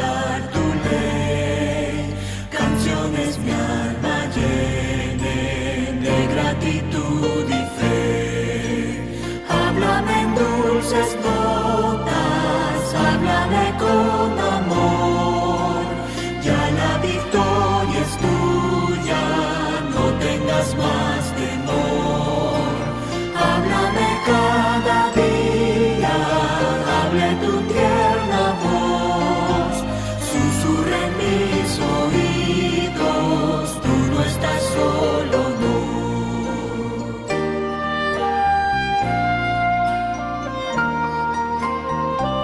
recordar tu ley, canciones mi alma llenen de gratitud y fe. Háblame en dulces notas, háblame con amor, ya la victoria es tuya, no tengas más temor. Háblame cada día, hable tu tierna voz, susurra en mis oídos, tú no estás solo, no.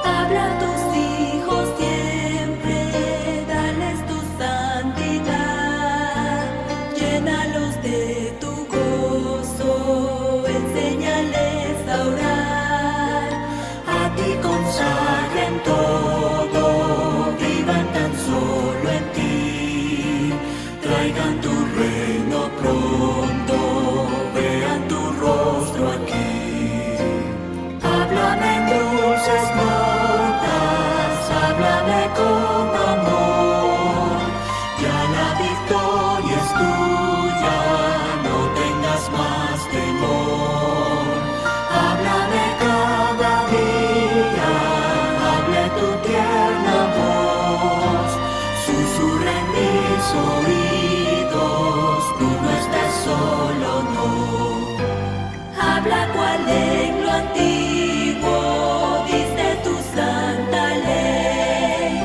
Habla a tus hijos siempre, dales tu santidad, llénalos de tu gozo, enséñales a orar, a ti consagren todo, vivan tan solo en ti, traigan tu reino pronto, vean tu rostro aquí. Háblame en dulces notas, háblame con amor, ya la victoria es tuya, no tengas más temor. Háblame cada día, hable tu tierna voz, susurra en mis oídos, tú no estás solo, no. Habla cual en lo antiguo, dice tu santa ley,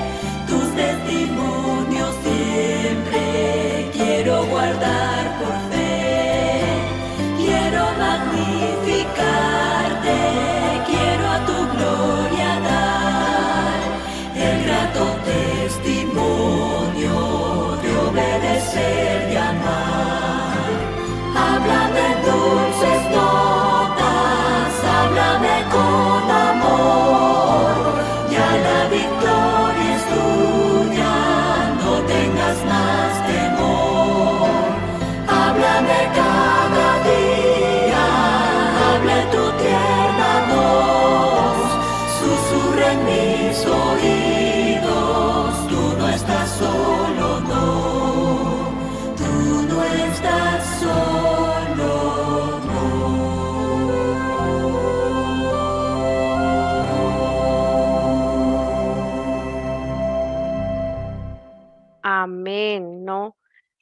tus testimonios siempre quiero guardar por fe, quiero magnificarte, quiero a tu gloria dar, el grato testimonio de obedecer y amar. Háblame en dulces notas, háblame con amor, ya la victoria es tuya, no tengas más temor. Háblame cada día, hable tu tierna voz, susurra en mis oídos, tú no estás solo, no, tú no estás solo, no. Amén. No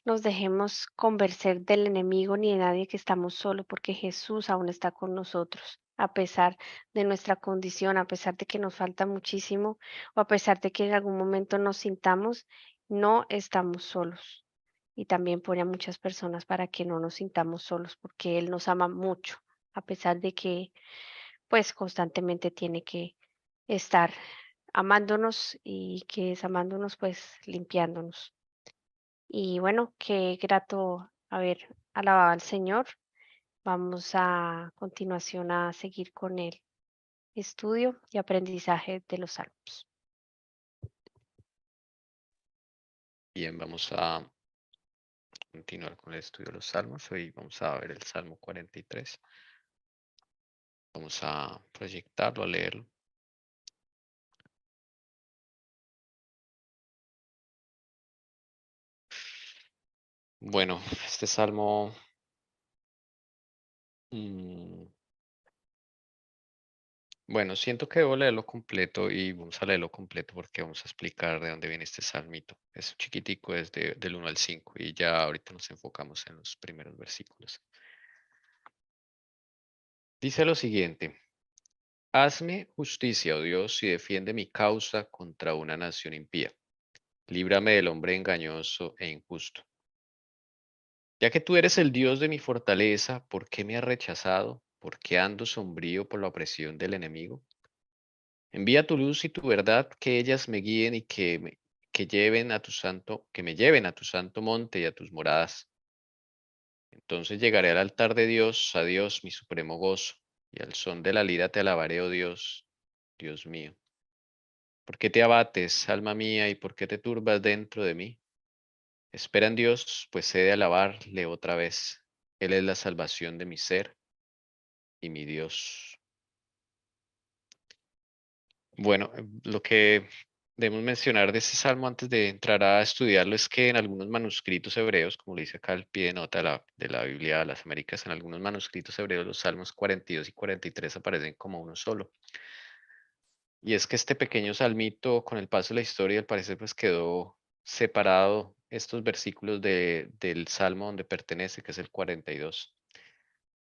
nos dejemos convencer del enemigo ni de nadie que estamos solos, porque Jesús aún está con nosotros, a pesar de nuestra condición, a pesar de que nos falta muchísimo, o a pesar de que en algún momento nos sintamos, no estamos solos. Y también pone a muchas personas para que no nos sintamos solos, porque Él nos ama mucho, a pesar de que, pues, constantemente tiene que estar amándonos y que es amándonos, pues, limpiándonos. Y bueno, qué grato haber alabado al Señor. Vamos a continuación a seguir con el estudio y aprendizaje de los salmos. Bien, vamos a continuar con el estudio de los salmos. Hoy vamos a ver el Salmo 43. Vamos a proyectarlo, a leerlo. Bueno, este salmo, mm, bueno, siento que debo leerlo completo y vamos a leerlo completo porque vamos a explicar de dónde viene este salmito. Es chiquitico, es del 1 al 5 y ya ahorita nos enfocamos en los primeros versículos. Dice lo siguiente: hazme justicia, oh Dios, y defiende mi causa contra una nación impía. Líbrame del hombre engañoso e injusto. Ya que tú eres el Dios de mi fortaleza, ¿por qué me has rechazado? ¿Por qué ando sombrío por la opresión del enemigo? Envía tu luz y tu verdad, que ellas me guíen y que lleven a tu santo, que me lleven a tu santo monte y a tus moradas. Entonces llegaré al altar de Dios, a Dios mi supremo gozo, y al son de la lira te alabaré, oh Dios, Dios mío. ¿Por qué te abates, alma mía, y por qué te turbas dentro de mí? Espera en Dios, pues he de alabarle otra vez. Él es la salvación de mi ser y mi Dios. Bueno, lo que debemos mencionar de este salmo antes de entrar a estudiarlo es que en algunos manuscritos hebreos, como lo dice acá al pie de nota de la Biblia de las Américas, en algunos manuscritos hebreos los salmos 42 y 43 aparecen como uno solo. Y es que este pequeño salmito, con el paso de la historia, al parecer, pues quedó separado estos versículos del salmo donde pertenece, que es el 42.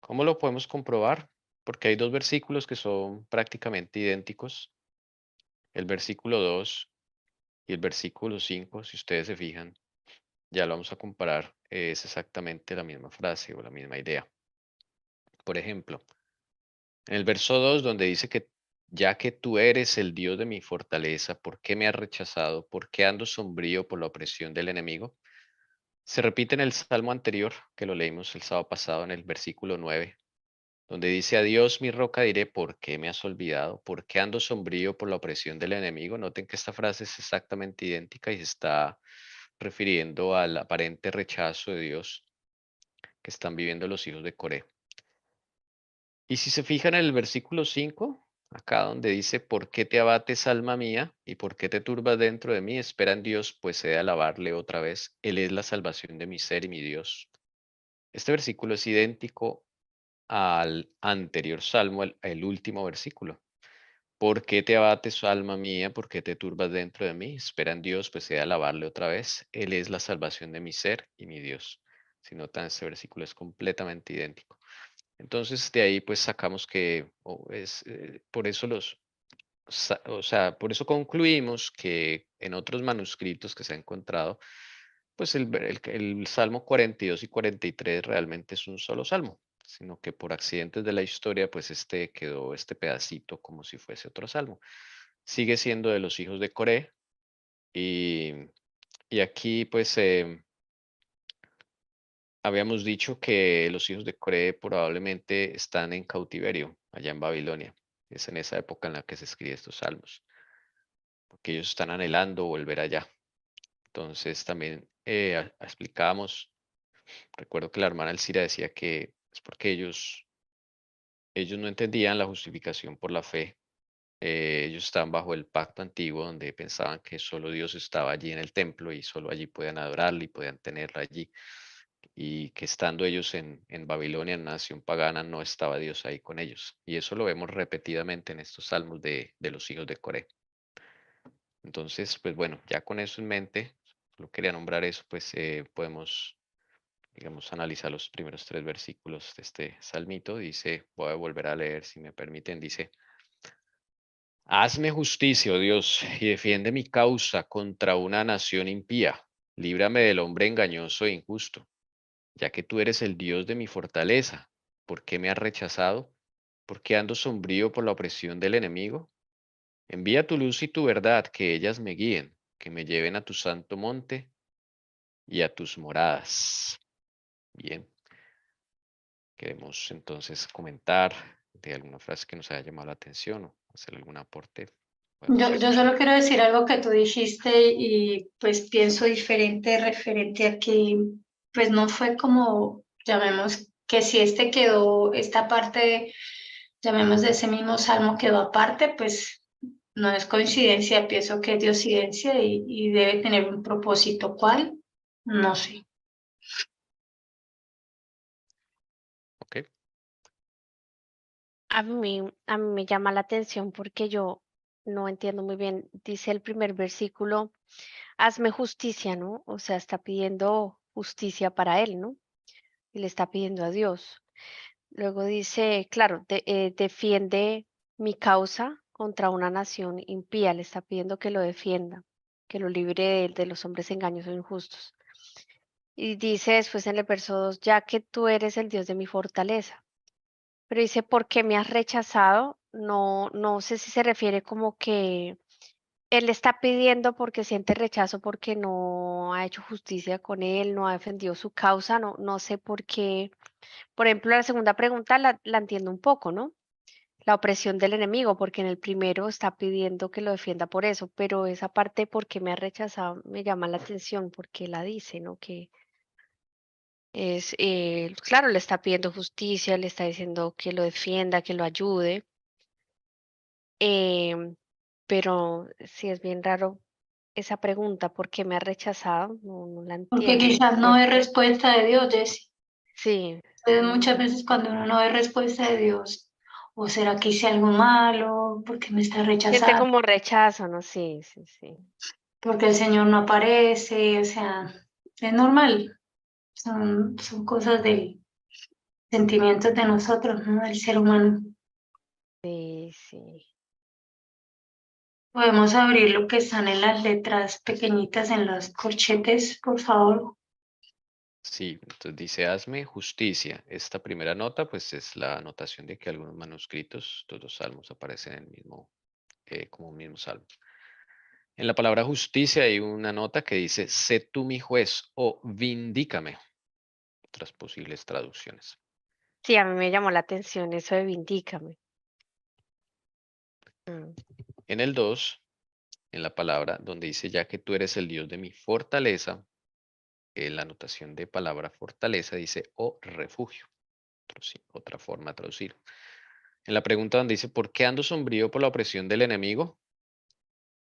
¿Cómo lo podemos comprobar? Porque hay dos versículos que son prácticamente idénticos. El versículo 2 y el versículo 5, si ustedes se fijan, ya lo vamos a comparar, es exactamente la misma frase o la misma idea. Por ejemplo, en el verso 2, donde dice que ya que tú eres el Dios de mi fortaleza, ¿por qué me has rechazado? ¿Por qué ando sombrío por la opresión del enemigo? Se repite en el salmo anterior, que lo leímos el sábado pasado en el versículo 9, donde dice, a Dios mi roca diré, ¿por qué me has olvidado? ¿Por qué ando sombrío por la opresión del enemigo? Noten que esta frase es exactamente idéntica y se está refiriendo al aparente rechazo de Dios que están viviendo los hijos de Coré. Y si se fijan en el versículo 5, acá donde dice, ¿por qué te abates, alma mía? ¿Y por qué te turbas dentro de mí? Espera en Dios, pues he de alabarle otra vez. Él es la salvación de mi ser y mi Dios. Este versículo es idéntico al anterior salmo, el último versículo. ¿Por qué te abates, alma mía? ¿Por qué te turbas dentro de mí? Espera en Dios, pues he de alabarle otra vez. Él es la salvación de mi ser y mi Dios. Si notan, este versículo es completamente idéntico. Entonces, de ahí pues sacamos que por eso o sea, por eso concluimos que en otros manuscritos que se ha encontrado, pues el Salmo 42 y 43 realmente es un solo salmo, sino que por accidentes de la historia, pues quedó este pedacito como si fuese otro salmo. Sigue siendo de los hijos de Coré y, y aquí pues habíamos dicho que los hijos de Coré probablemente están en cautiverio allá en Babilonia. Es en esa época en la que se escriben estos salmos, porque ellos están anhelando volver allá. Entonces también explicábamos, recuerdo que la hermana Elcira decía que es porque ellos no entendían la justificación por la fe. Ellos estaban bajo el pacto antiguo donde pensaban que solo Dios estaba allí en el templo y solo allí podían adorarle y podían tenerla allí. Y que estando ellos en Babilonia, en nación pagana, no estaba Dios ahí con ellos. Y eso lo vemos repetidamente en estos salmos de los hijos de Coré. Entonces, pues bueno, ya con eso en mente, solo quería nombrar eso, pues podemos, digamos, analizar los primeros tres versículos de este salmito. Dice, voy a volver a leer, si me permiten, dice, hazme justicia, oh Dios, y defiende mi causa contra una nación impía. Líbrame del hombre engañoso e injusto, ya que tú eres el Dios de mi fortaleza. ¿Por qué me has rechazado? ¿Por qué ando sombrío por la opresión del enemigo? Envía tu luz y tu verdad, que ellas me guíen, que me lleven a tu santo monte y a tus moradas. Bien, queremos entonces comentar de alguna frase que nos haya llamado la atención o hacer algún aporte. Podemos Yo escuchar. solo quiero decir algo que tú dijiste y pues pienso diferente referente a que pues no fue como, llamemos, que si quedó, esta parte, llamemos de ese mismo salmo quedó aparte, pues no es coincidencia, pienso que es diosidencia y debe tener un propósito. ¿Cuál? No sé. Ok, A mí me llama la atención porque yo no entiendo muy bien. Dice el primer versículo, hazme justicia, ¿no? O sea, está pidiendo justicia para él, ¿no? Y le está pidiendo a Dios. Luego dice, claro, defiende mi causa contra una nación impía. Le está pidiendo que lo defienda, que lo libre de los hombres engañosos e injustos. Y dice después en el verso 2, ya que tú eres el Dios de mi fortaleza. Pero dice, ¿por qué me has rechazado? No, no sé si se refiere como que él está pidiendo porque siente rechazo porque no ha hecho justicia con él, no ha defendido su causa, no, no sé por qué. Por ejemplo, la segunda pregunta la entiendo un poco, ¿no? La opresión del enemigo, porque en el primero está pidiendo que lo defienda por eso, pero esa parte, ¿por qué me ha rechazado? Me llama la atención porque la dice, ¿no? Que es, claro, le está pidiendo justicia, le está diciendo que lo defienda, que lo ayude. em, pero sí es bien raro esa pregunta, ¿por qué me ha rechazado? No la Porque entiendo. quizás no es respuesta de Dios, Jessy. Sí, Entonces, muchas veces cuando uno no ve respuesta de Dios, o será que hice algo malo, porque me está siente rechazando, como rechazo, ¿no? Sí, sí, sí. porque el Señor no aparece, o sea, es normal, son cosas del sentimientos de nosotros, ¿no? Del ser humano. Sí, sí. Podemos abrir lo que están en las letras pequeñitas en los corchetes, por favor. Sí, entonces dice, hazme justicia. Esta primera nota, pues es la anotación de que algunos manuscritos, todos los salmos aparecen en el mismo, como un mismo salmo. En la palabra justicia hay una nota que dice, sé tú mi juez o vindícame. Otras posibles traducciones. Sí, a mí me llamó la atención eso de vindícame. Mm, En el 2, en la palabra donde dice, ya que tú eres el Dios de mi fortaleza, la anotación de palabra fortaleza dice, o refugio. Otra forma de traducir. En la pregunta donde dice, ¿por qué ando sombrío por la opresión del enemigo?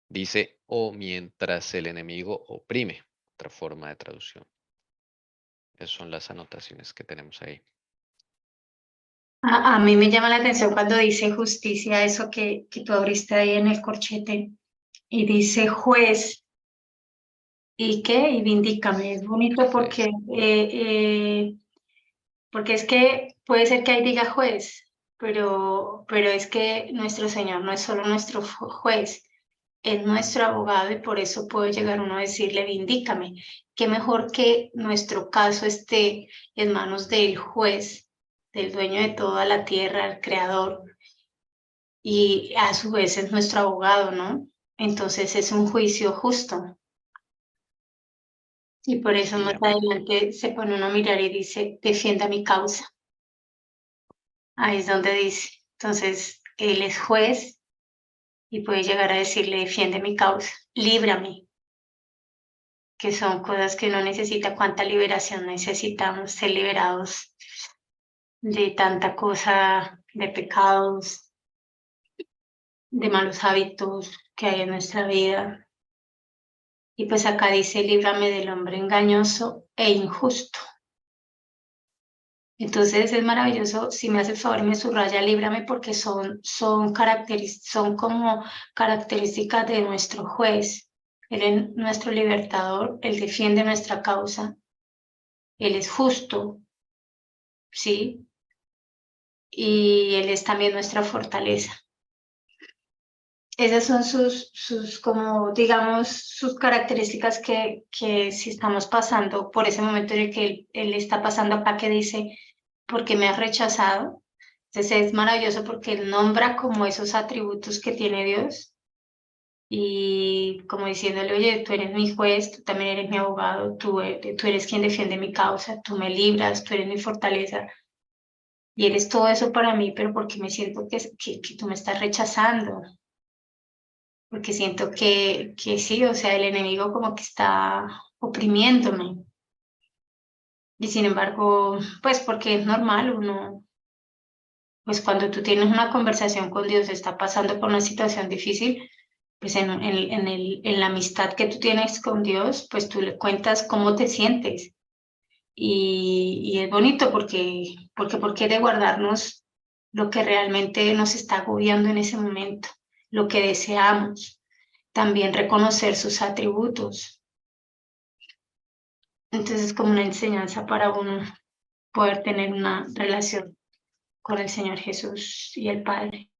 Dice, o mientras el enemigo oprime. Otra forma de traducción. Esas son las anotaciones que tenemos ahí. A mí me llama la atención cuando dice justicia, eso que tú abriste ahí en el corchete, y dice juez, ¿y qué? Y vindícame. Es bonito Sí, porque es que puede ser que ahí diga juez, pero es que nuestro Señor no es solo nuestro juez, es nuestro abogado y por eso puede llegar uno a decirle, vindícame. Qué mejor que nuestro caso esté en manos del juez, del dueño de toda la tierra, el creador, y a su vez es nuestro abogado, ¿no? Entonces es un juicio justo. Y por eso sí, más amén. adelante se pone uno a mirar y dice, defienda mi causa. Ahí es donde dice. Entonces, él es juez y puede llegar a decirle, defiende mi causa, líbrame, que son cosas que uno necesita. ¿Cuánta liberación necesitamos ser liberados de tanta cosa, de pecados, de malos hábitos que hay en nuestra vida? Y pues acá dice, líbrame del hombre engañoso e injusto. Entonces es maravilloso, si me hace el favor y me subraya, líbrame, porque son como características de nuestro juez. Él es nuestro libertador, él defiende nuestra causa, él es justo, ¿sí? Y él es también nuestra fortaleza. Esas son como, digamos, sus características que si estamos pasando por ese momento en el que él está pasando acá, que dice, ¿por qué me has rechazado? Entonces es maravilloso porque él nombra como esos atributos que tiene Dios y como diciéndole, oye, tú eres mi juez, tú también eres mi abogado, tú eres quien defiende mi causa, tú me libras, tú eres mi fortaleza y eres todo eso para mí, pero porque me siento que tú me estás rechazando, porque siento que sí, o sea, el enemigo como que está oprimiéndome. Y sin embargo, pues porque es normal, uno, pues cuando tú tienes una conversación con Dios, está pasando por una situación difícil, pues en la amistad que tú tienes con Dios, pues tú le cuentas cómo te sientes. Y es bonito porque ¿por qué de guardarnos lo que realmente nos está agobiando en ese momento, lo que deseamos? También reconocer sus atributos. Entonces es como una enseñanza para uno poder tener una relación con el Señor Jesús y el Padre.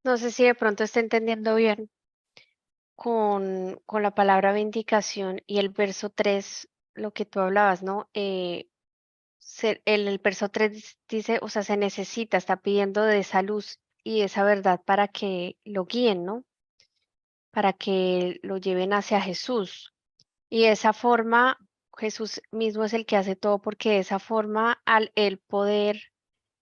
No sé si de pronto está entendiendo bien con la palabra vindicación y el verso 3 lo que tú hablabas, ¿no? El verso 3 dice, o sea, se necesita, está pidiendo de esa luz y esa verdad para que lo guíen, ¿no? Para que lo lleven hacia Jesús. Y de esa forma, Jesús mismo es el que hace todo, porque de esa forma, al el poder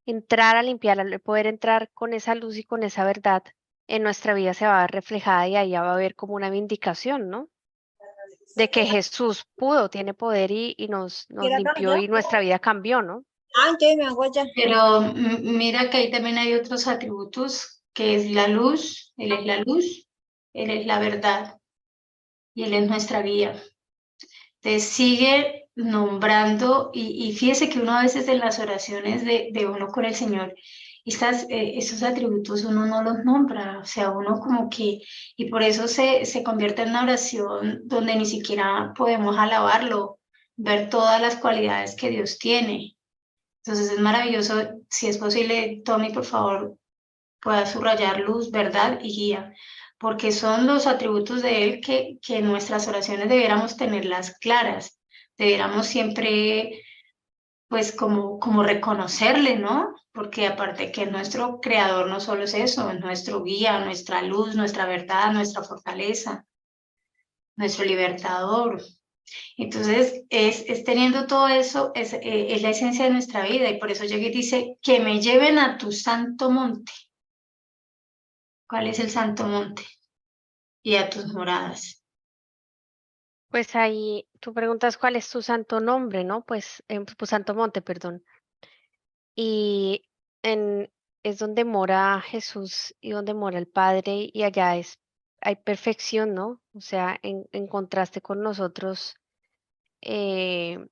entrar a limpiar, al poder entrar con esa luz y con esa verdad, en nuestra vida se va a ver reflejada y ahí va a haber como una vindicación, ¿no? De que Jesús pudo, tiene poder y nos limpió y nuestra vida cambió, ¿no? Pero mira que ahí también hay otros atributos que es la luz, Él es la luz, Él es la verdad y Él es nuestra guía. Te sigue nombrando y fíjese que uno a veces en las oraciones de uno con el Señor, esos atributos uno no los nombra, o sea, uno como que, y por eso se convierte en una oración donde ni siquiera podemos alabarlo, ver todas las cualidades que Dios tiene. Entonces es maravilloso, si es posible, Tommy, por favor, pueda subrayar luz, verdad y guía, porque son los atributos de Él que en nuestras oraciones debiéramos tenerlas claras, debiéramos siempre, pues, como reconocerle, ¿no? Porque aparte que nuestro creador no solo es eso, es nuestro guía, nuestra luz, nuestra verdad, nuestra fortaleza, nuestro libertador. Entonces, es teniendo todo eso, es la esencia de nuestra vida, y por eso llega y dice, que me lleven a tu santo monte. ¿Cuál es el santo monte? Y a tus moradas. Pues ahí tú preguntas cuál es tu santo nombre, ¿no? Pues, tu santo monte, perdón. Y en, es donde mora Jesús y donde mora el Padre, y allá hay perfección, ¿no? O sea, en contraste con nosotros, eh,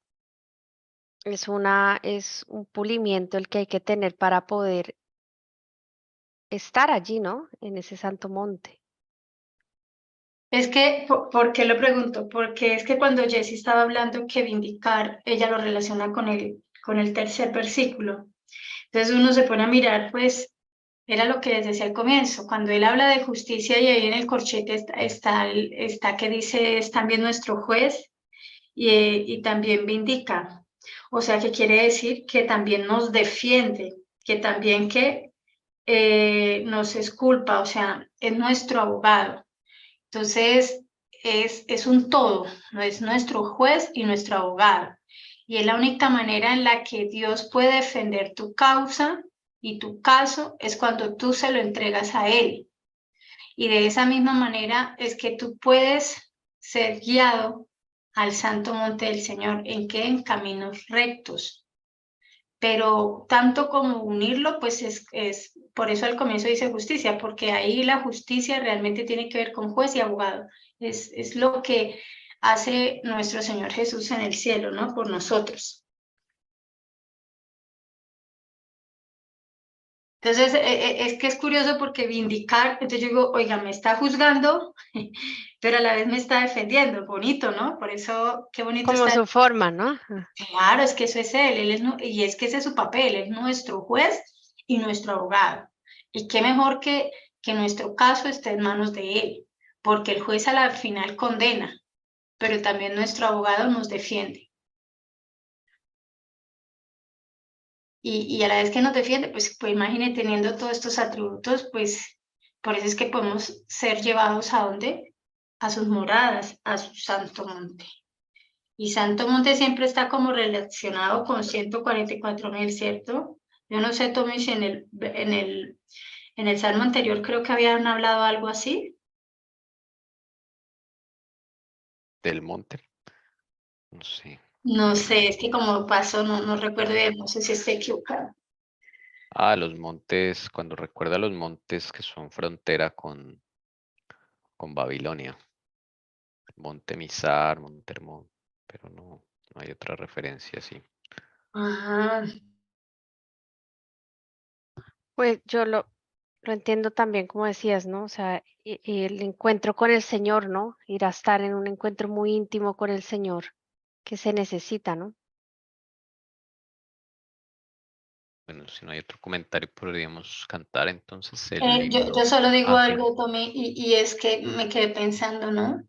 es un pulimiento el que hay que tener para poder estar allí, ¿no? En ese santo monte. Es que, ¿por qué lo pregunto? Porque es que cuando Jessie estaba hablando que vindicar, ella lo relaciona con el tercer versículo. Entonces uno se pone a mirar, pues, era lo que les decía al comienzo, cuando él habla de justicia y ahí en el corchete está que dice, es también nuestro juez y también vindica. O sea, que quiere decir que también nos defiende, que también que nos exculpa, o sea, es nuestro abogado. Entonces, es un todo, no es nuestro juez y nuestro abogado. Y es la única manera en la que Dios puede defender tu causa y tu caso es cuando tú se lo entregas a Él. Y de esa misma manera es que tú puedes ser guiado al santo monte del Señor. ¿En qué? En caminos rectos. Pero tanto como unirlo, pues por eso al comienzo dice justicia, porque ahí la justicia realmente tiene que ver con juez y abogado. Es lo que hace nuestro Señor Jesús en el cielo, ¿no? Por nosotros. Entonces, es que es curioso porque vindicar, entonces yo digo, oiga, me está juzgando, pero a la vez me está defendiendo, bonito, ¿no? Por eso, qué bonito Como está. su forma, ¿no? Claro, es que eso es y es que ese es su papel, es nuestro juez y nuestro abogado. Y qué mejor que nuestro caso esté en manos de él, porque el juez a la final condena, pero también nuestro abogado nos defiende. Y a la vez que nos defiende, pues imagine teniendo todos estos atributos, pues por eso es que podemos ser llevados ¿a dónde? A sus moradas, a su santo monte. Y Santo Monte siempre está como relacionado con 144.000, ¿cierto? Yo no sé, Tommy, si en el salmo anterior creo que habían hablado algo así. Del monte. No sé. No sé, es que como pasó, no recuerdo bien, no sé si estoy equivocada. Ah, los montes, cuando recuerda los montes que son frontera con Babilonia. Monte Mizar, Monte Hermón, pero no hay otra referencia así. Ajá. Pues yo lo entiendo también, como decías, ¿no? O sea, y el encuentro con el Señor, ¿no? Ir a estar en un encuentro muy íntimo con el Señor que se necesita, ¿no? Bueno, si no hay otro comentario, podríamos cantar entonces el Yo himno. solo digo Ah, sí. algo, Tommy, y es que me quedé pensando, ¿no?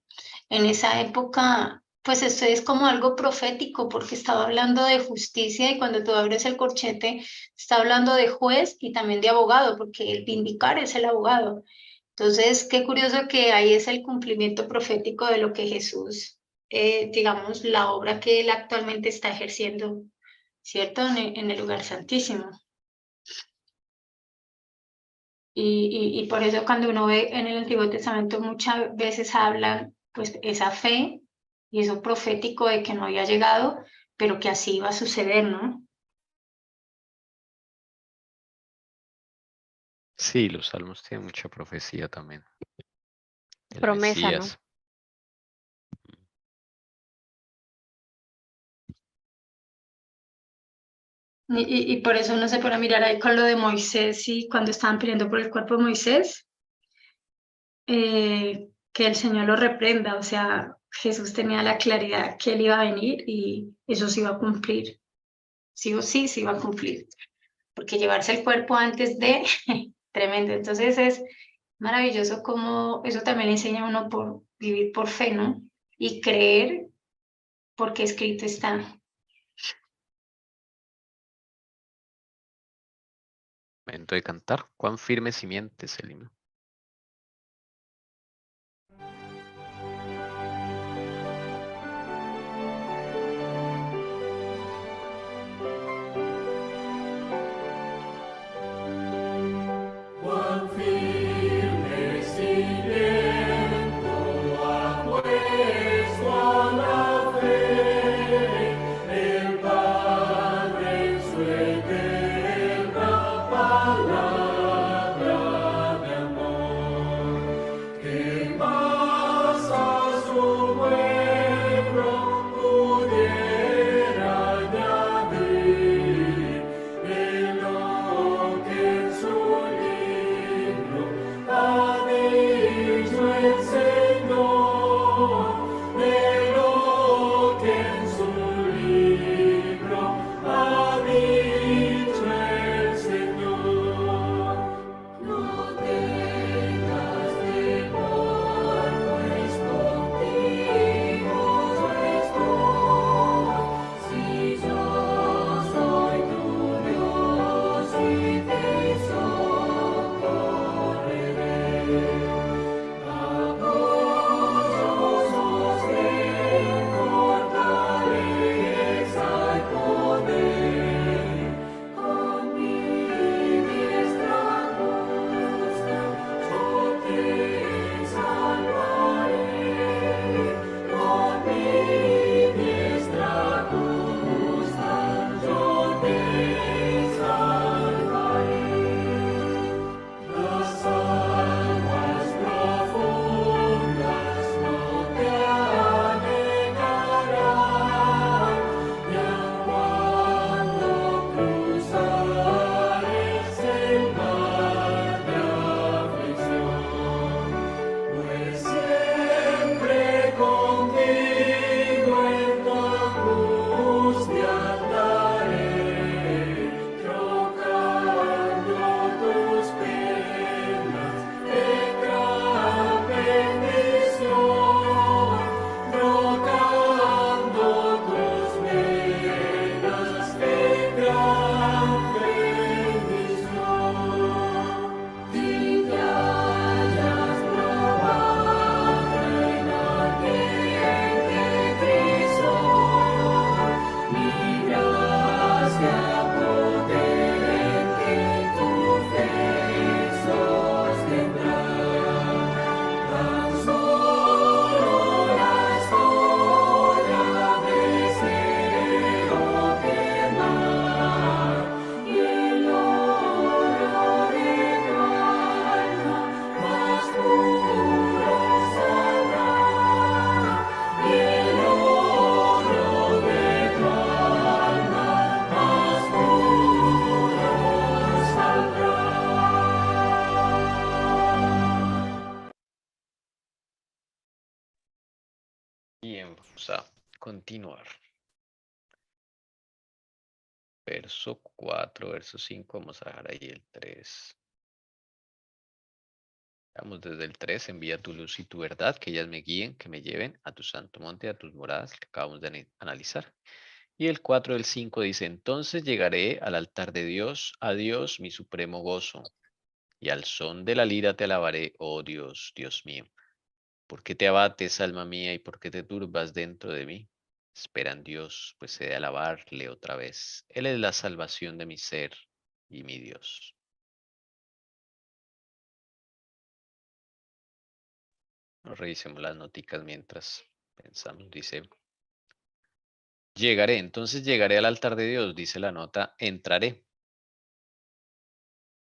En esa época, pues esto es como algo profético, porque estaba hablando de justicia y cuando tú abres el corchete, está hablando de juez y también de abogado, porque el vindicar es el abogado. Entonces, qué curioso que ahí es el cumplimiento profético de lo que Jesús, digamos, la obra que él actualmente está ejerciendo, ¿cierto? En el lugar santísimo. Y por eso cuando uno ve en el Antiguo Testamento muchas veces hablan pues esa fe y eso profético de que no había llegado, pero que así iba a suceder, ¿no? Sí, los salmos tienen mucha profecía también. El Promesa, ¿no? Mesías. Y por eso uno se pone a mirar ahí con lo de Moisés y cuando estaban pidiendo por el cuerpo de Moisés, que el Señor lo reprenda, o sea, Jesús tenía la claridad que él iba a venir y eso se iba a cumplir, sí o sí se iba a cumplir, porque llevarse el cuerpo antes de, tremendo, entonces es maravilloso como eso también enseña a uno por vivir por fe, ¿no? Y creer porque escrito está. Momento de cantar. Cuán firme simiente es el himno. Cuán firme cimiento ha puesto a la fe el Padre en su eterna palabra de amor, que más a su pueblo pudiera añadir de lo que en su libro ha dicho el Señor, de lo que en su libro ha dicho el Señor. No tengas temor, pues contigo yo estoy. Si yo soy tu Dios y te socorreré. Apoyo, sostén, fortaleza y poder. Con mi diestra justa yo te salvaré. Con mi diestra justa yo te salvaré. Las aguas profundas no te anegarán, y aun cuando cruzares el mar de aflicción, pues siempre contigo en tu angustia andaré, trocando tus penas en gran bendición, trocando tus penas en gran bendición. Si te hayas probado en ardiente crisol, mi gracia potente tu fe sostendrá. Tan solo la escoria deseo quemar, y el oro de tu alma más puro saldrá, y el oro de tu alma más puro saldrá. Bien, vamos a continuar. Verso 4, verso 5, vamos a dejar ahí el 3. Vamos desde el 3, envía tu luz y tu verdad, que ellas me guíen, que me lleven a tu santo monte, a tus moradas, que acabamos de analizar. Y el 4 del 5 dice, entonces llegaré al altar de Dios, a Dios mi supremo gozo, y al son de la lira te alabaré, oh Dios, Dios mío. ¿Por qué te abates, alma mía, y por qué te turbas dentro de mí? Espera en Dios, pues he de alabarle otra vez. Él es la salvación de mi ser y mi Dios. Revisemos las noticas mientras pensamos. Dice, llegaré, entonces llegaré al altar de Dios, dice la nota, entraré.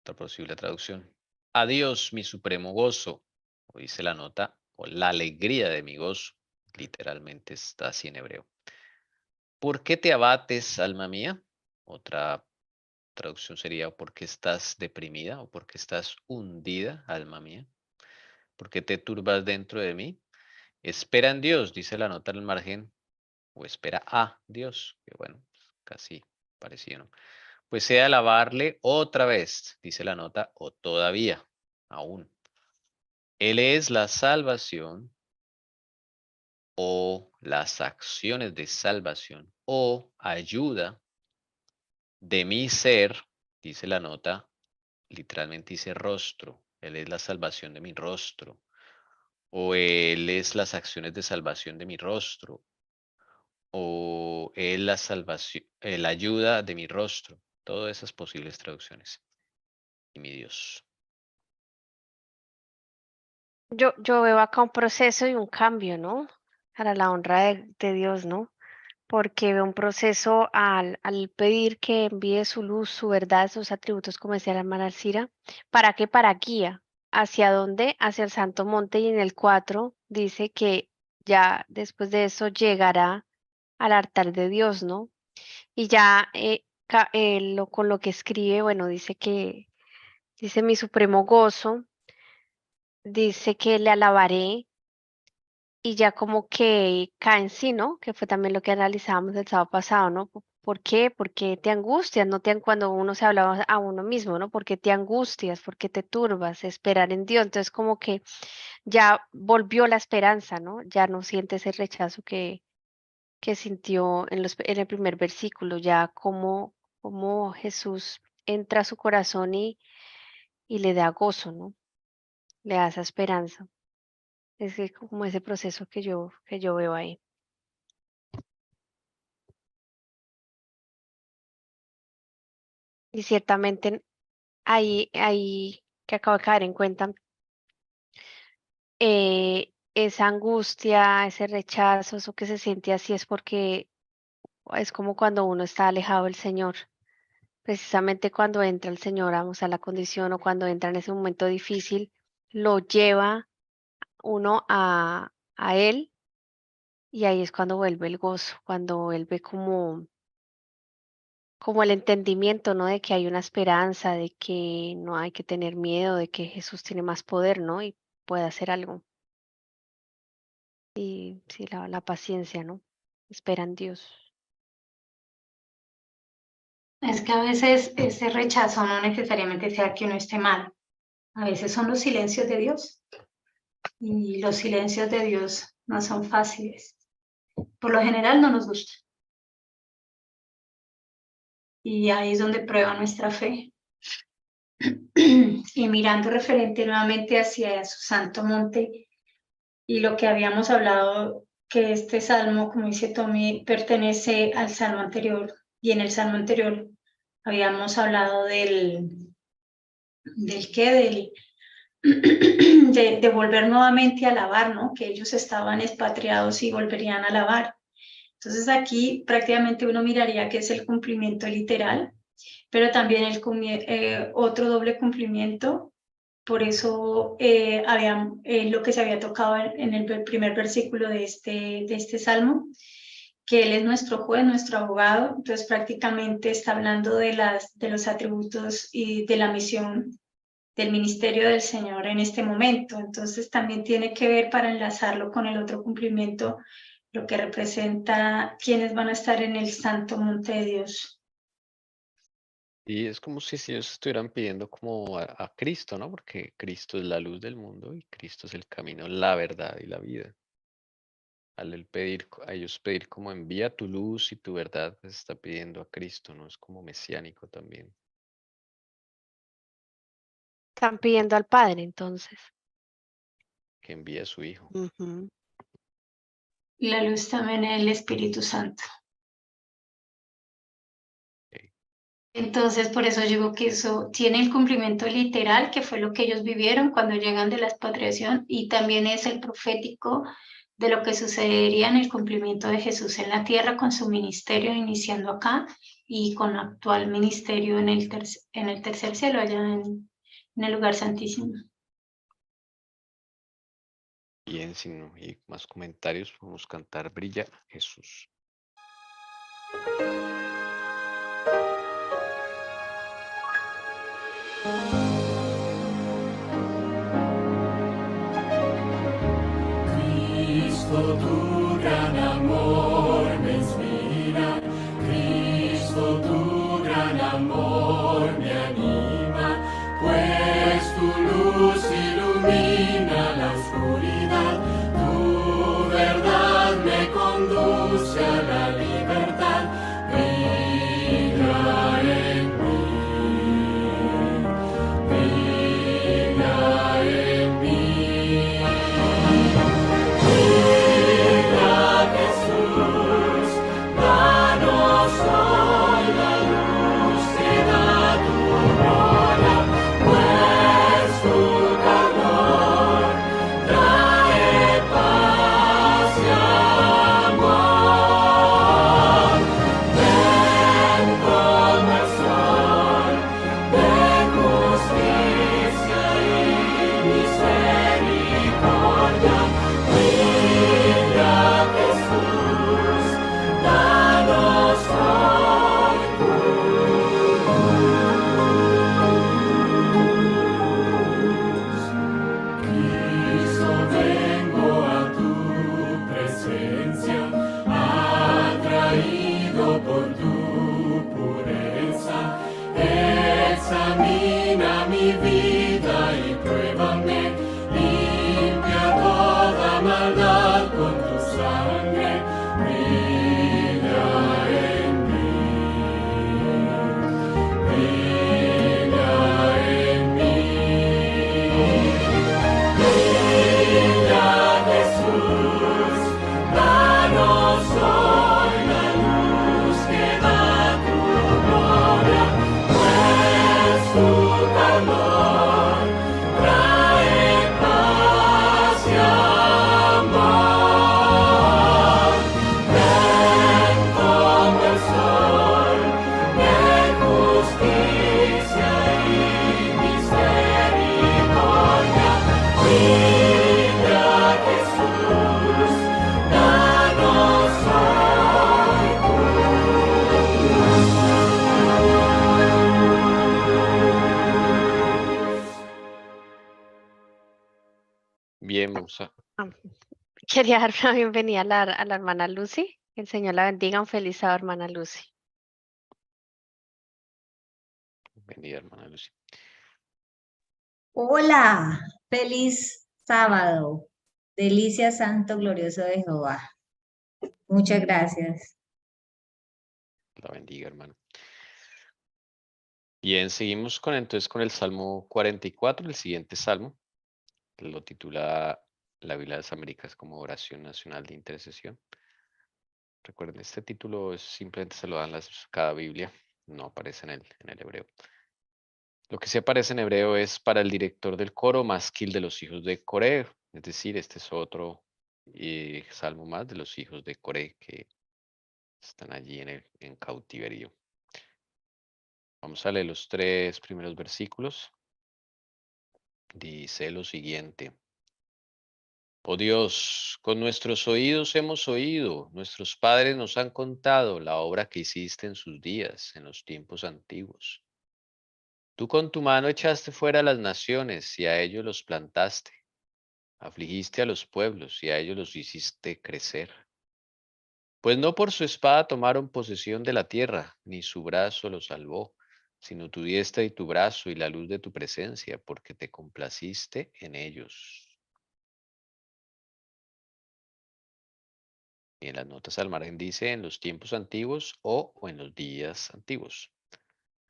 Otra posible traducción. A Dios mi supremo gozo, o dice la nota, o la alegría de mi gozo, literalmente está así en hebreo. ¿Por qué te abates, alma mía? Otra traducción sería ¿por qué estás deprimida o por qué estás hundida, alma mía? ¿Por qué te turbas dentro de mí? Espera en Dios, dice la nota en el margen, o espera a Dios, que bueno, casi parecido, ¿no? Pues he de alabarle otra vez, dice la nota, o todavía, aún. Él es la salvación o las acciones de salvación o ayuda de mi ser, dice la nota, literalmente dice rostro. Él es la salvación de mi rostro. O Él es las acciones de salvación de mi rostro. O Él la salvación, la ayuda de mi rostro. Todas esas posibles traducciones. Y mi Dios. Yo veo acá un proceso y un cambio, ¿no? Para la honra de Dios, ¿no? Porque veo un proceso al pedir que envíe su luz, su verdad, sus atributos, como decía la hermana Alcira. ¿Para qué? Para guía. ¿Hacia dónde? Hacia el Santo Monte, y en el 4 dice que ya después de eso llegará al altar de Dios, ¿no? Y ya con lo que escribe, bueno, dice mi supremo gozo, dice que le alabaré, y ya como que cae en sí, ¿no? Que fue también lo que analizábamos el sábado pasado, ¿no? ¿Por qué? Porque te angustias, no te, cuando uno se hablaba a uno mismo, ¿no? Porque te angustias, porque te turbas, esperar en Dios. Entonces como que ya volvió la esperanza, ¿no? Ya no siente ese rechazo que sintió en el primer versículo, ya como Jesús entra a su corazón y le da gozo, ¿no? Le da esa esperanza. Es que como ese proceso que yo veo ahí. Y ciertamente ahí que acabo de caer en cuenta, esa angustia, ese rechazo, eso que se siente así es porque es como cuando uno está alejado del Señor. Precisamente cuando entra el Señor, vamos a la condición, o cuando entra en ese momento difícil, lo lleva uno a Él, y ahí es cuando vuelve el gozo, cuando vuelve como el entendimiento, ¿no? De que hay una esperanza, de que no hay que tener miedo, de que Jesús tiene más poder, ¿no? Y puede hacer algo. Y sí, la paciencia, ¿no? Espera en Dios. Es que a veces ese rechazo no necesariamente sea que uno esté mal. A veces son los silencios de Dios. Y los silencios de Dios no son fáciles. Por lo general no nos gusta. Y ahí es donde prueba nuestra fe. Y mirando referente nuevamente hacia su santo monte, y lo que habíamos hablado, que este salmo, como dice Tommy, pertenece al salmo anterior, y en el salmo anterior habíamos hablado de volver nuevamente a alabar, ¿no? Que ellos estaban expatriados y volverían a alabar. Entonces aquí prácticamente uno miraría que es el cumplimiento literal, pero también otro doble cumplimiento. Por eso lo que se había tocado en el primer versículo de este salmo, que Él es nuestro juez, nuestro abogado. Entonces prácticamente está hablando de los atributos y de la misión del ministerio del Señor en este momento. Entonces también tiene que ver, para enlazarlo con el otro cumplimiento, lo que representa quienes van a estar en el santo monte de Dios. Y es como si ellos estuvieran pidiendo como a Cristo, ¿no? Porque Cristo es la luz del mundo y Cristo es el camino, la verdad y la vida. Al él pedir, a ellos pedir como envía tu luz y tu verdad, pues está pidiendo a Cristo, ¿no? Es como mesiánico también. Están pidiendo al Padre, entonces. Que envíe a su Hijo. Ujú. Y la luz también es el Espíritu Santo. Ok. Entonces, por eso digo que eso tiene el cumplimiento literal, que fue lo que ellos vivieron cuando llegan de la expatriación, y también es el profético de lo que sucedería en el cumplimiento de Jesús en la tierra, con su ministerio iniciando acá y con actual ministerio en el tercer cielo, allá en el lugar santísimo. Bien, si no hay más comentarios, podemos cantar Brilla Jesús. Cristo, tu gran amor me inspira, Cristo, tu gran amor me anima, pues tu luz ilumina la oscuridad, tu verdad me conduce a la libertad, brilla en mí, brilla en mí. Jesús, danos hoy la luz que da tu gloria, pues tu calor trae paz y amor. Ven como el sol de justicia y misericordia. Brilla Jesús, danos hoy tu luz. Cristo, vengo a tu presencia, atraído por tu pureza. Examina mi vida y pruébame, limpia toda maldad con tu sangre, brilla en mí, brilla en mí. Brilla Jesús, danos hoy la luz que da tu gloria, pues tu calor trae paz y amor. Ven como el sol de justicia y misericordia. Brilla Jesús, danos hoy tu Bien, vamos a... Quería dar la bienvenida a la hermana Lucy. Que el Señor la bendiga. Un feliz sábado, hermana Lucy. Bienvenida, hermana Lucy. Hola, feliz sábado. Delicia, santo, glorioso de Jehová. Muchas gracias. La bendiga, hermano. Bien, seguimos entonces con el Salmo 44, el siguiente salmo. Lo titula La Biblia de las Américas como Oración Nacional de Intercesión. Recuerden, este título simplemente se lo dan cada Biblia, no aparece en el hebreo. Lo que sí aparece en hebreo es para el director del coro, Masquil de los hijos de Coré. Es decir, este es otro salmo más de los hijos de Coré que están allí en cautiverio. Vamos a leer los 3 primeros versículos. Dice lo siguiente. Oh Dios, con nuestros oídos hemos oído, nuestros padres nos han contado la obra que hiciste en sus días, en los tiempos antiguos. Tú con tu mano echaste fuera a las naciones y a ellos los plantaste. Afligiste a los pueblos y a ellos los hiciste crecer. Pues no por su espada tomaron posesión de la tierra, ni su brazo los salvó, sino tu diestra y tu brazo y la luz de tu presencia, porque te complaciste en ellos. Y en las notas al margen dice en los tiempos antiguos o en los días antiguos.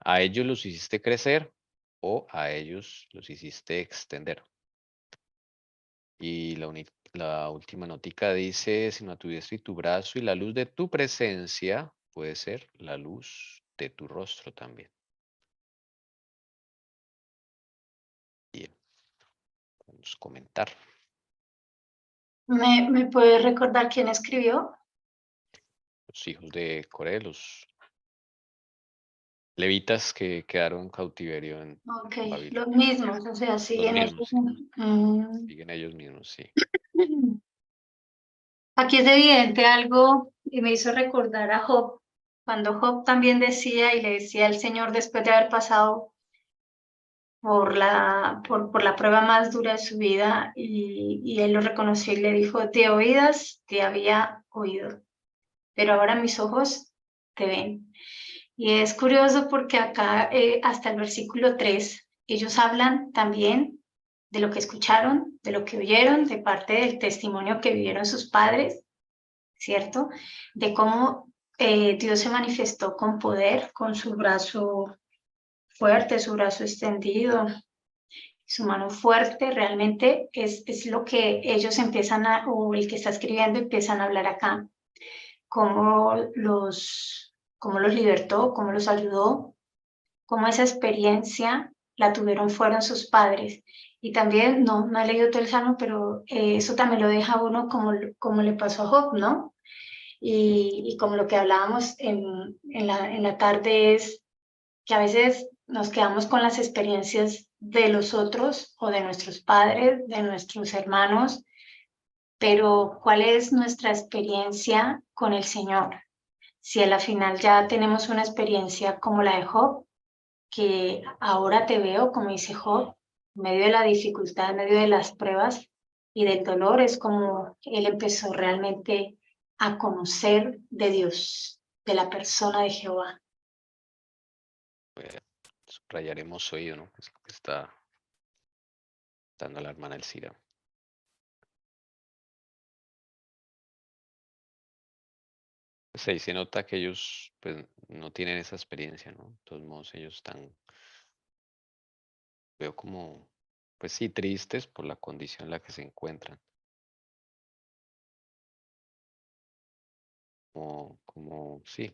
A ellos los hiciste crecer o a ellos los hiciste extender. Y la última notica dice, sino a tu diestra y tu brazo y la luz de tu presencia puede ser la luz de tu rostro también. Bien, vamos a comentar. ¿Me puedes recordar quién escribió? Los hijos de Coré, levitas que quedaron en cautiverio en Ok, Babilonia. los mismos, o sea, Los siguen mismos, sí. Mm. Siguen ellos mismos, sí. Aquí es evidente algo y me hizo recordar a Job, cuando Job también decía y le decía al Señor después de haber pasado por la prueba más dura de su vida y él lo reconoció y le dijo, de oídas te había oído, pero ahora mis ojos te ven. Y es curioso porque acá hasta el versículo 3 ellos hablan también de lo que escucharon, de lo que oyeron, de parte del testimonio que vivieron sus padres, ¿cierto? De cómo Dios se manifestó con poder, con su brazo fuerte, su brazo extendido, su mano fuerte, realmente es lo que ellos empiezan o el que está escribiendo empiezan a hablar acá, cómo los libertó, cómo los ayudó, cómo esa experiencia la tuvieron fueron sus padres. Y también, no he leído todo el Salmo, pero eso también lo deja uno como le pasó a Job, ¿no? Y como lo que hablábamos en la tarde es que a veces nos quedamos con las experiencias de los otros o de nuestros padres, de nuestros hermanos, pero ¿cuál es nuestra experiencia con el Señor? Si a la final ya tenemos una experiencia como la de Job, que ahora te veo, como dice Job, en medio de la dificultad, en medio de las pruebas y del dolor, es como él empezó realmente a conocer de Dios, de la persona de Jehová. Subrayaremos oído, ¿no? Es lo que está dando la hermana Elcira. Pues ahí se nota que ellos pues no tienen esa experiencia, ¿no? De todos modos ellos están, veo como, pues sí, tristes por la condición en la que se encuentran. Sí,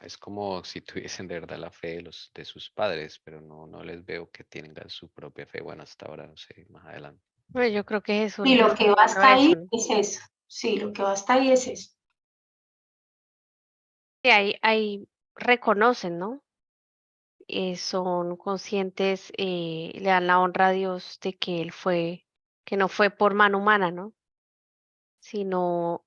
es como si tuviesen de verdad la fe de sus padres, pero no les veo que tengan su propia fe. Bueno, hasta ahora, no sé, más adelante. Pues yo creo que Jesús Y les lo que va enseñó hasta ahí eso, ¿no? es eso. Sí, lo que va hasta ahí es eso. Que ahí reconocen, ¿no? Son conscientes, le dan la honra a Dios de que que no fue por mano humana, ¿no? Sino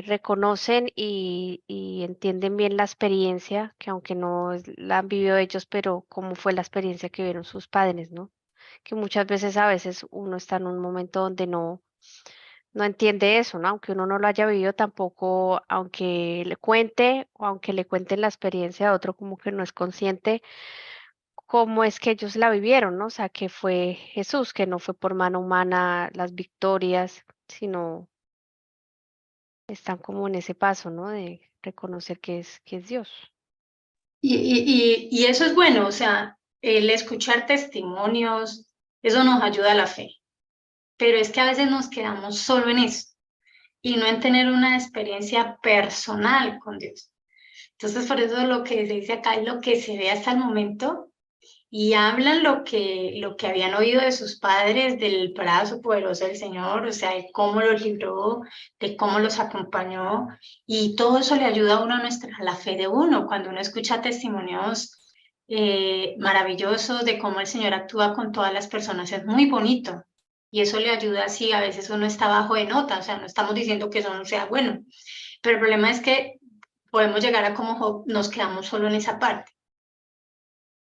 reconocen y entienden bien la experiencia, que aunque no la han vivido ellos, pero cómo fue la experiencia que vieron sus padres, ¿no? Que muchas veces a veces uno está en un momento donde no entiende eso, ¿no? Aunque uno no lo haya vivido tampoco, aunque le cuente o aunque le cuenten la experiencia a otro, como que no es consciente cómo es que ellos la vivieron, ¿no? O sea, que fue Jesús, que no fue por mano humana las victorias, sino están como en ese paso, ¿no? De reconocer que es Dios. Y eso es bueno, o sea, el escuchar testimonios, eso nos ayuda a la fe. Pero es que a veces nos quedamos solo en eso y no en tener una experiencia personal con Dios. Entonces, por eso lo que se dice acá es lo que se ve hasta el momento y hablan lo que habían oído de sus padres, del brazo poderoso del Señor, o sea, de cómo los libró, de cómo los acompañó, y todo eso le ayuda a uno a la fe de uno, cuando uno escucha testimonios maravillosos de cómo el Señor actúa con todas las personas, es muy bonito, y eso le ayuda si a veces uno está bajo de nota, o sea, no estamos diciendo que eso no sea bueno, pero el problema es que podemos llegar a como Job, nos quedamos solo en esa parte.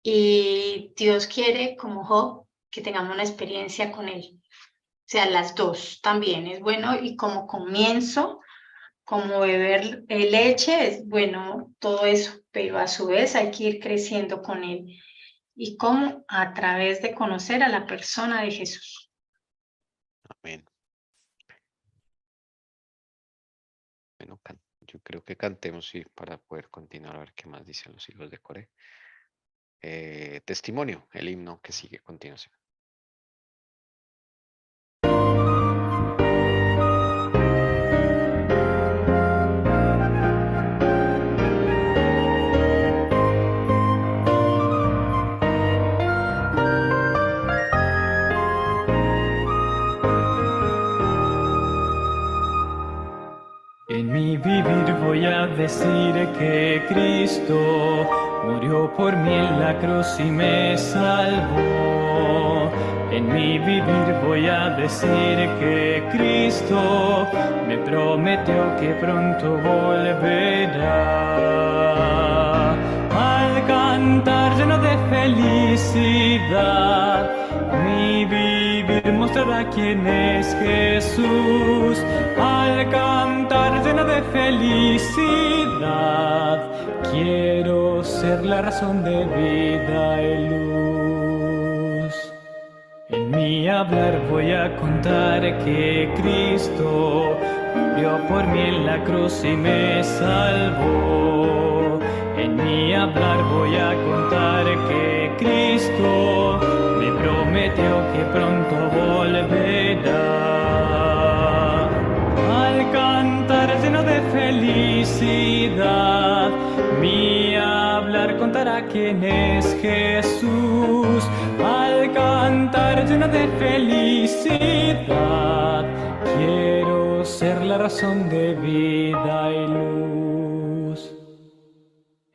Y Dios quiere, como Job, que tengamos una experiencia con Él. O sea, las dos también es bueno y como comienzo, como beber leche, es bueno todo eso, pero a su vez hay que ir creciendo con Él. ¿Y cómo? A través de conocer a la persona de Jesús. Amén. Bueno, yo creo que cantemos sí, para poder continuar a ver qué más dicen los hijos de Coré. Testimonio, el himno que sigue a continuación. En mi vivir voy a decir que Cristo murió por mí en la cruz y me salvó. En mi vivir voy a decir que Cristo me prometió que pronto volverá. Al cantar lleno de felicidad, mi vivir mostrará quién es Jesús. Al cantar lleno de felicidad, quiero ser la razón de vida y luz. En mi hablar voy a contar que Cristo murió por mí en la cruz y me salvó. En mi hablar voy a contar que Cristo me prometió que pronto volverá. Al cantar lleno de felicidad, mi hablar contará quién es Jesús. Al cantar lleno de felicidad, quiero ser la razón de vida y luz.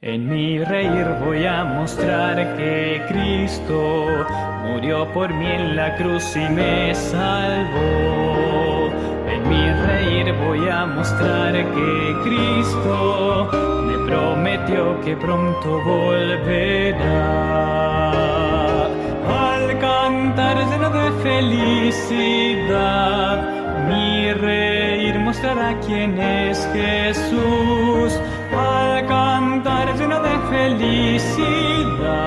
En mi reír voy a mostrar que Cristo murió por mí en la cruz y me salvó. En mi reír voy a mostrar que Cristo me prometió que pronto volverá. Al cantar lleno de felicidad, mi reír mostrará quién es Jesús. Al cantar lleno de felicidad,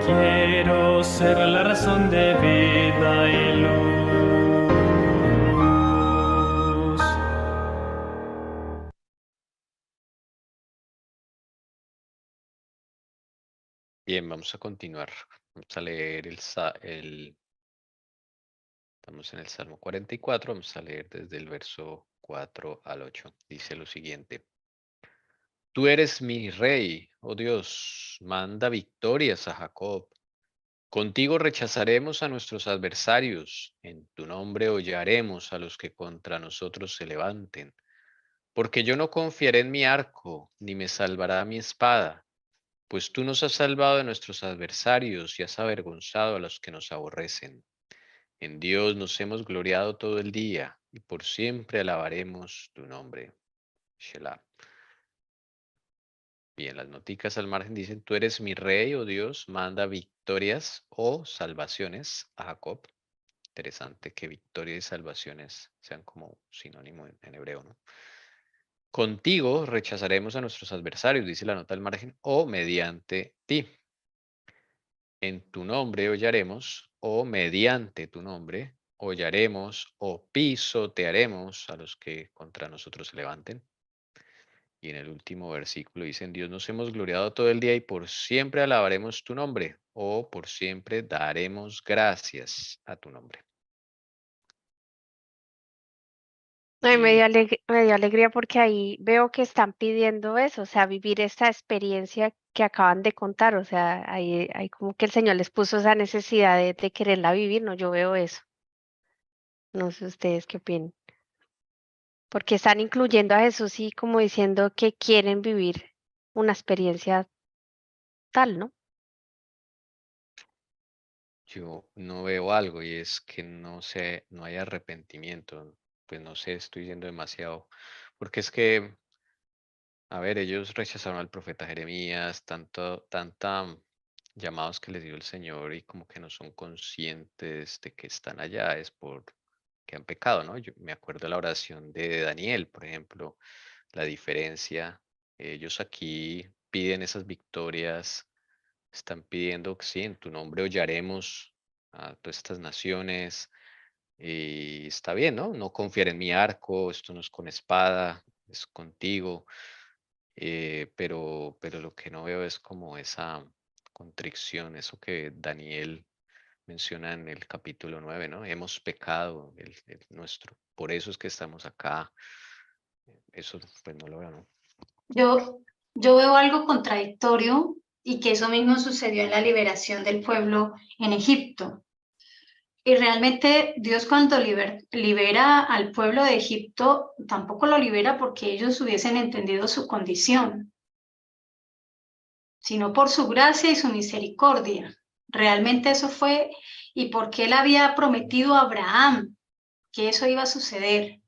quiero ser la razón de vida y luz. Bien, vamos a continuar. Vamos a leer estamos en el Salmo 44, vamos a leer desde el verso 4 al 8. Dice lo siguiente. Tú eres mi rey, oh Dios, manda victorias a Jacob. Contigo rechazaremos a nuestros adversarios, en tu nombre hollaremos a los que contra nosotros se levanten. Porque yo no confiaré en mi arco, ni me salvará mi espada, pues tú nos has salvado de nuestros adversarios y has avergonzado a los que nos aborrecen. En Dios nos hemos gloriado todo el día, y por siempre alabaremos tu nombre. Shelah. Bien, las noticas al margen dicen, tú eres mi rey, oh Dios, manda victorias o salvaciones a Jacob. Interesante que victoria y salvaciones sean como sinónimo en hebreo, ¿no? Contigo rechazaremos a nuestros adversarios, dice la nota al margen, o mediante ti. En tu nombre hollaremos, o mediante tu nombre hollaremos, o pisotearemos a los que contra nosotros se levanten. Y en el último versículo dicen, Dios nos hemos gloriado todo el día y por siempre alabaremos tu nombre, o por siempre daremos gracias a tu nombre. Ay, me Y dio alegría porque ahí veo que están pidiendo eso, o sea, vivir esta experiencia que acaban de contar, o sea, ahí como que el Señor les puso esa necesidad de quererla vivir, no, yo veo eso. No sé ustedes qué opinan. Porque están incluyendo a Jesús y como diciendo que quieren vivir una experiencia tal, ¿no? yo no veo algo y es que no sé, no hay arrepentimiento. Pues no sé, estoy yendo demasiado. Porque es que, a ver, ellos rechazaron al profeta Jeremías, tanta llamados que les dio el Señor y como que no son conscientes de que están allá, es por que han pecado, ¿no? Yo me acuerdo de la oración de Daniel, por ejemplo, la diferencia. Ellos aquí piden esas victorias, están pidiendo que sí, en tu nombre hollaremos a todas estas naciones. Y está bien, ¿no? No confiar en mi arco, esto no es con espada, es contigo. Pero lo que no veo es como esa contrición, eso que Daniel menciona en el capítulo 9, ¿no? Hemos pecado, el nuestro. Por eso es que estamos acá. Eso pues no lo veo, ¿no? Yo veo algo contradictorio y que eso mismo sucedió en la liberación del pueblo en Egipto. Y realmente Dios cuando libera al pueblo de Egipto, tampoco lo libera porque ellos hubiesen entendido su condición, sino por su gracia y su misericordia. Realmente eso fue, y porque él había prometido a Abraham que eso iba a suceder.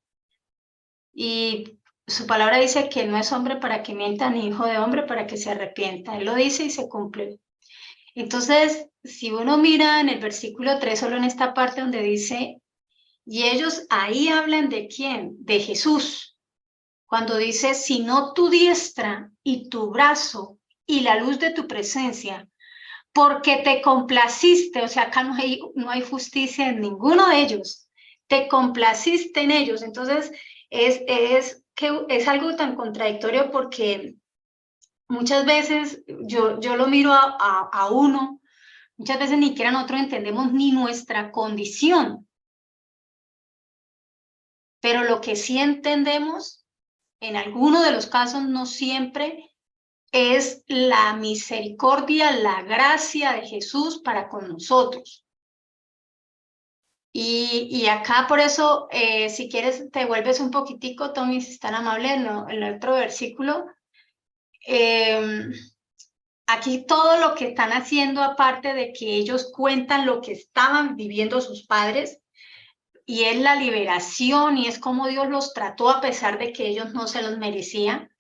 Y su palabra dice que él no es hombre para que mienta, ni hijo de hombre para que se arrepienta. Él lo dice y se cumple. Entonces, si uno mira en el versículo 3, solo en esta parte donde dice, y ellos ahí hablan de quién, de Jesús. Cuando dice, sino tu diestra y tu brazo y la luz de tu presencia, porque te complaciste, o sea, acá no hay justicia en ninguno de ellos, te complaciste en ellos. Entonces, es algo tan contradictorio porque muchas veces yo lo miro a uno, muchas veces ni siquiera nosotros entendemos ni nuestra condición, pero lo que sí entendemos, en algunos de los casos, no siempre, es la misericordia, la gracia de Jesús para con nosotros. Y acá por eso, si quieres, te vuelves un poquitico, Tommy, si es tan amable, en el otro versículo. Aquí todo lo que están haciendo, aparte de que ellos cuentan lo que estaban viviendo sus padres, y es la liberación, y es como Dios los trató a pesar de que ellos no se los merecían.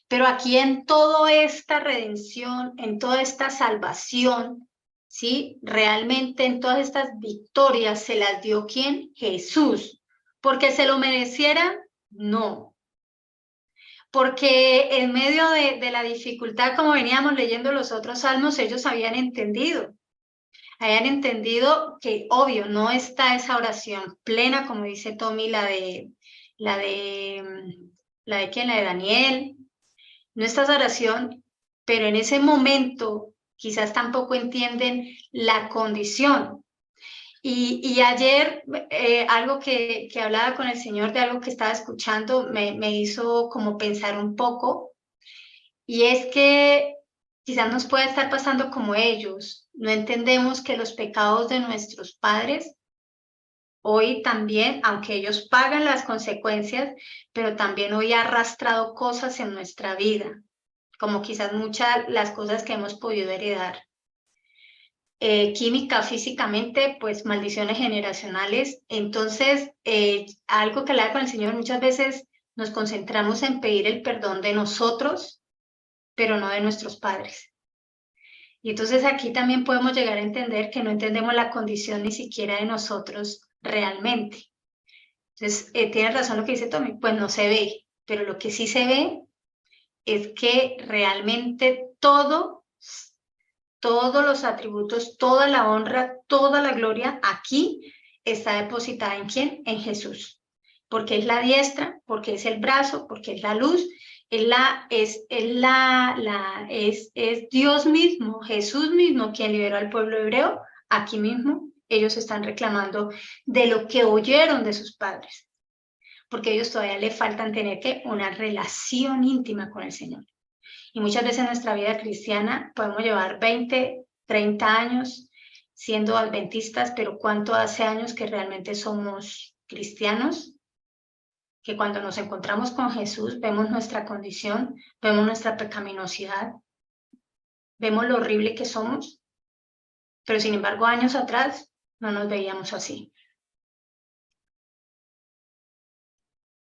Pero aquí en toda esta redención, en toda esta salvación, ¿sí? Realmente en todas estas victorias se las dio ¿quién? Jesús. ¿Porque se lo merecieran? No. Porque en medio de la dificultad, como veníamos leyendo los otros salmos, ellos habían entendido que, obvio, no está esa oración plena, como dice Tommy, la de ¿quién? La de Daniel. No está esa oración, pero en ese momento quizás tampoco entienden la condición. Y ayer algo que hablaba con el Señor de algo que estaba escuchando me hizo como pensar un poco, y es que quizás nos puede estar pasando como ellos. No entendemos que los pecados de nuestros padres hoy también, aunque ellos pagan las consecuencias, pero también hoy ha arrastrado cosas en nuestra vida, como quizás muchas las cosas que hemos podido heredar. Química, físicamente, pues maldiciones generacionales. Entonces, algo que hablaba con el Señor, muchas veces nos concentramos en pedir el perdón de nosotros, pero no de nuestros padres. Y entonces aquí también podemos llegar a entender que no entendemos la condición ni siquiera de nosotros realmente. Entonces, tiene razón lo que dice Tommy, pues no se ve, pero lo que sí se ve es que realmente todos los atributos, toda la honra, toda la gloria aquí está depositada ¿en quién? En Jesús. Porque es la diestra, porque es el brazo, porque es la luz, es Dios mismo, Jesús mismo quien liberó al pueblo hebreo. Aquí mismo ellos están reclamando de lo que oyeron de sus padres, porque ellos todavía le faltan tener una relación íntima con el Señor. Y muchas veces en nuestra vida cristiana podemos llevar 20, 30 años siendo adventistas, pero ¿cuánto hace años que realmente somos cristianos? Que cuando nos encontramos con Jesús vemos nuestra condición, vemos nuestra pecaminosidad, vemos lo horrible que somos, pero sin embargo años atrás no nos veíamos así.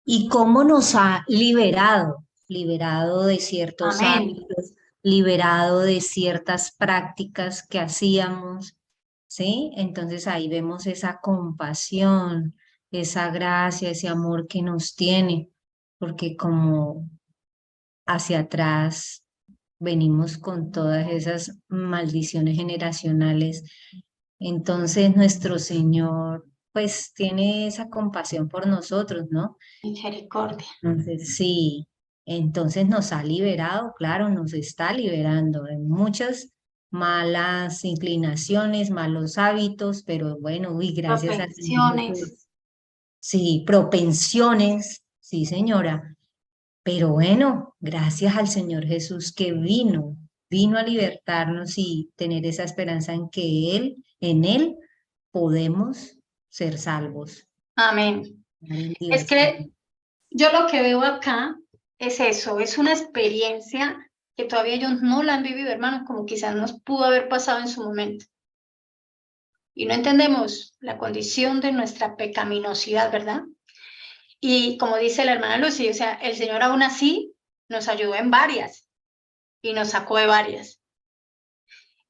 ¿Y cómo nos ha liberado? Liberado de ciertos Amén. hábitos, liberado de ciertas prácticas que hacíamos, ¿sí? Entonces ahí vemos esa compasión, esa gracia, ese amor que nos tiene, porque como hacia atrás venimos con todas esas maldiciones generacionales, entonces nuestro Señor pues tiene esa compasión por nosotros, ¿no? Misericordia. Entonces, sí, entonces nos ha liberado, claro, nos está liberando de muchas malas inclinaciones, malos hábitos, pero bueno, uy, gracias al Señor Propensiones. Jesús. Sí, propensiones, sí, señora. Pero bueno, gracias al Señor Jesús que vino a libertarnos y tener esa esperanza en que en Él podemos ser salvos. Amén. En Es Dios. que yo lo que veo acá es eso, es una experiencia que todavía ellos no la han vivido, hermanos, como quizás nos pudo haber pasado en su momento. Y no entendemos la condición de nuestra pecaminosidad, ¿verdad? Y como dice la hermana Lucy, o sea, el Señor aún así nos ayudó en varias y nos sacó de varias.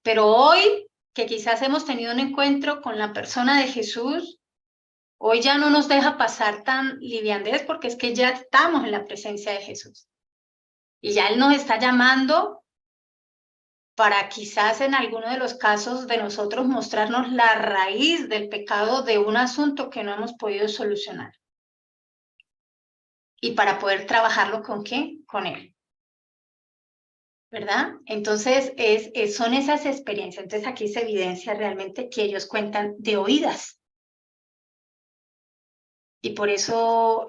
Pero hoy, que quizás hemos tenido un encuentro con la persona de Jesús, hoy ya no nos deja pasar tan liviandez porque es que ya estamos en la presencia de Jesús. Y ya Él nos está llamando para quizás en alguno de los casos de nosotros mostrarnos la raíz del pecado de un asunto que no hemos podido solucionar. Y para poder trabajarlo ¿con qué? Con Él. ¿Verdad? Entonces, son esas experiencias. Entonces, aquí se evidencia realmente que ellos cuentan de oídas. Y por eso,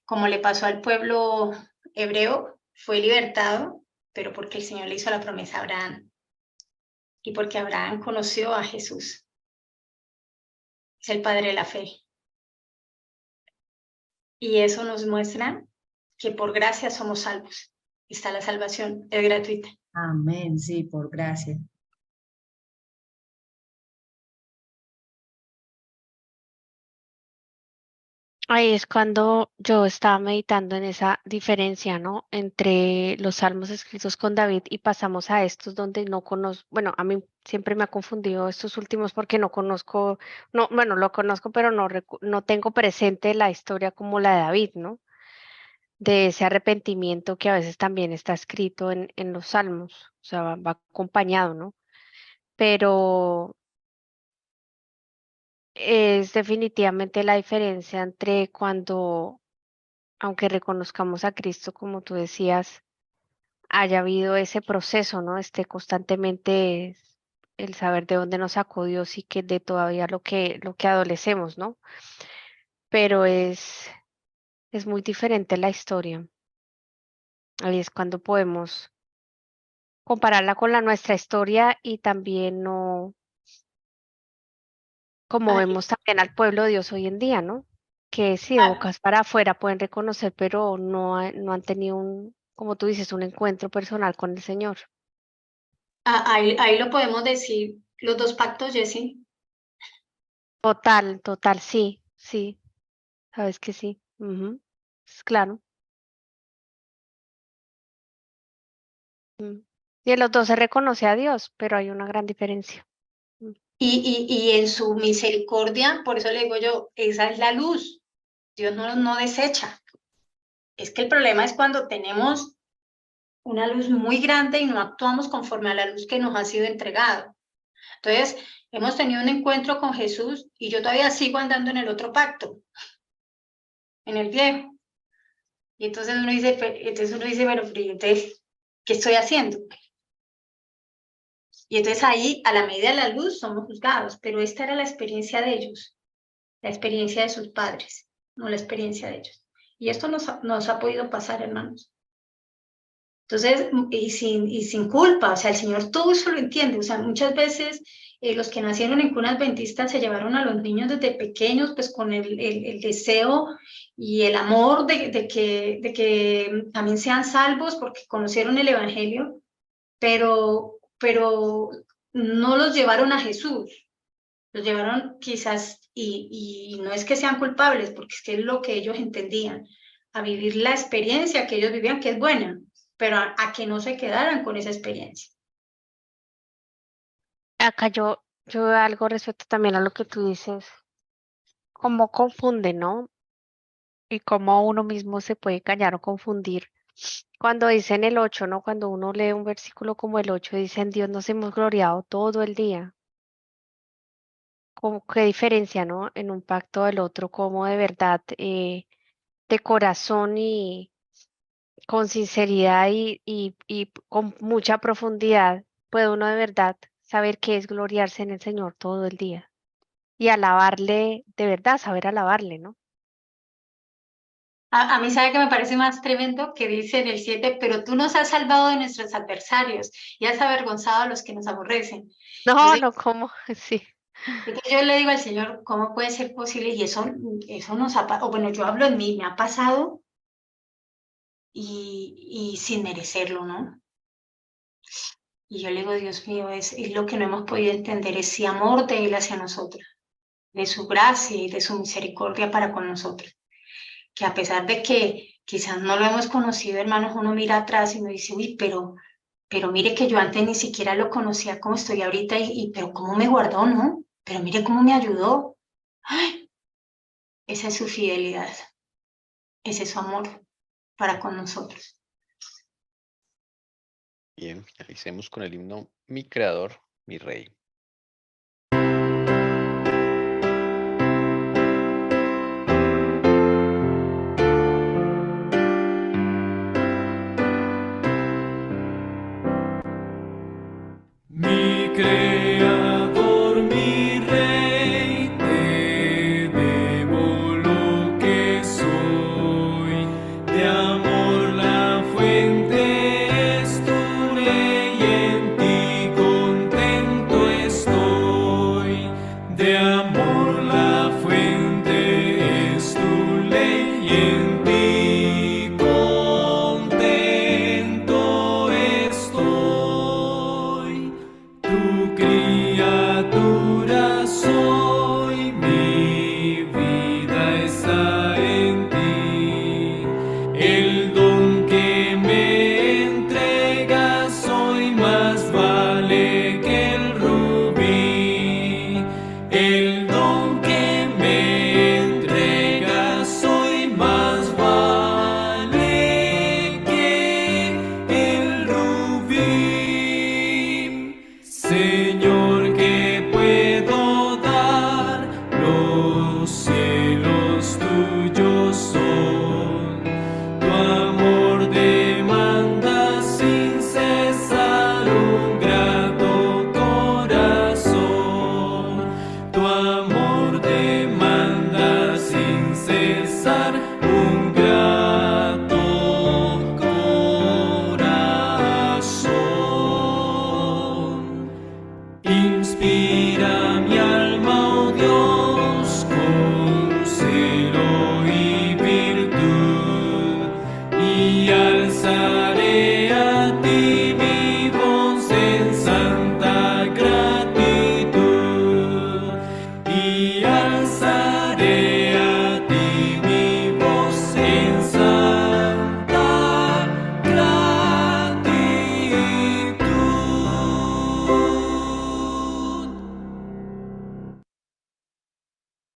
como le pasó al pueblo hebreo, fue libertado, pero porque el Señor le hizo la promesa a Abraham. Y porque Abraham conoció a Jesús. Es el padre de la fe. Y eso nos muestra que por gracia somos salvos. Está la salvación, es gratuita. Amén, sí, por gracia. Ahí es cuando yo estaba meditando en esa diferencia, ¿no? Entre los salmos escritos con David y pasamos a estos donde no conozco, bueno, a mí siempre me ha confundido estos últimos porque no conozco, no, bueno, lo conozco, pero no tengo presente la historia como la de David, ¿no? De ese arrepentimiento que a veces también está escrito en los salmos, o sea, va acompañado, ¿no? Pero es definitivamente la diferencia entre cuando, aunque reconozcamos a Cristo, como tú decías, haya habido ese proceso, ¿no? Constantemente el saber de dónde nos sacó Dios y que de todavía lo que adolecemos, ¿no? Pero es muy diferente la historia. Ahí es cuando podemos compararla con la nuestra historia y también no, como Ay, vemos también al pueblo de Dios hoy en día, ¿no? Que sí, de ah, bocas para afuera pueden reconocer, pero no han tenido un, como tú dices, un encuentro personal con el Señor. ahí lo podemos decir, los dos pactos, Jessy. Total, total, sí, sí, sabes que sí. Ujú, es claro. Mm. Y en los dos se reconoce a Dios, pero hay una gran diferencia. Mm. Y en su misericordia, por eso le digo yo, esa es la luz. Dios no desecha. Es que el problema es cuando tenemos una luz muy grande y no actuamos conforme a la luz que nos ha sido entregado. Entonces, hemos tenido un encuentro con Jesús y yo todavía sigo andando en el otro pacto, en el viejo. Y entonces uno dice, bueno, entonces, ¿qué estoy haciendo? Y entonces ahí, a la medida de la luz, somos juzgados, pero esta era la experiencia de ellos, la experiencia de sus padres, no la experiencia de ellos. Y esto nos ha podido pasar, hermanos. Entonces, y sin culpa, o sea, el Señor todo eso lo entiende, o sea, muchas veces los que nacieron en cunas adventistas se llevaron a los niños desde pequeños, pues con el deseo y el amor de que también sean salvos porque conocieron el Evangelio, pero no los llevaron a Jesús, los llevaron quizás, y no es que sean culpables, porque es que es lo que ellos entendían, a vivir la experiencia que ellos vivían, que es buena, pero a que no se quedaran con esa experiencia. Acá yo veo algo respecto también a lo que tú dices, cómo confunde, ¿no? Y cómo uno mismo se puede engañar o confundir. Cuando dicen el 8, ¿no? Cuando uno lee un versículo como el 8, dicen Dios nos hemos gloriado todo el día. Como qué diferencia, ¿no? En un pacto del otro, como de verdad, de corazón y con sinceridad y con mucha profundidad, puede uno de verdad saber qué es gloriarse en el Señor todo el día y alabarle, de verdad, saber alabarle, ¿no? A mí sabe que me parece más tremendo que dice en el 7, pero tú nos has salvado de nuestros adversarios y has avergonzado a los que nos aborrecen. No, Entonces, no, ¿cómo? Sí. Entonces yo le digo al Señor, ¿cómo puede ser posible? Y eso nos ha pasado, bueno, yo hablo en mí, me ha pasado y sin merecerlo, ¿no? Y yo le digo, Dios mío, es lo que no hemos podido entender, ese amor de Él hacia nosotros, de su gracia y de su misericordia para con nosotros. Que a pesar de que quizás no lo hemos conocido, hermanos, uno mira atrás y me dice, uy, pero mire que yo antes ni siquiera lo conocía como estoy ahorita pero cómo me guardó, ¿no? Pero mire cómo me ayudó. ¡Ay! Esa es su fidelidad, ese es su amor para con nosotros. Bien, finalicemos con el himno Mi Creador, mi Rey.